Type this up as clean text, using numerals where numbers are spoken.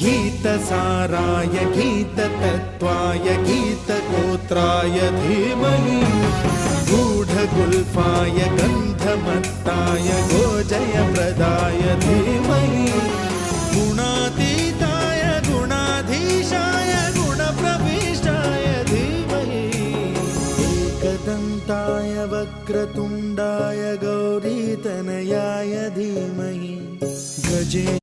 गीतसाराय गीततत्त्वाय गीतगोत्राय धीमहि गूढगुल्फाय गन्धमत्ताय गोजयप्रदाय धीमहि गुणातीताय गुणाधीशाय गुणप्रविष्टाय धीमहि एकदन्ताय वक्रतुण्डाय गौरीतनयाय धीमहि गजे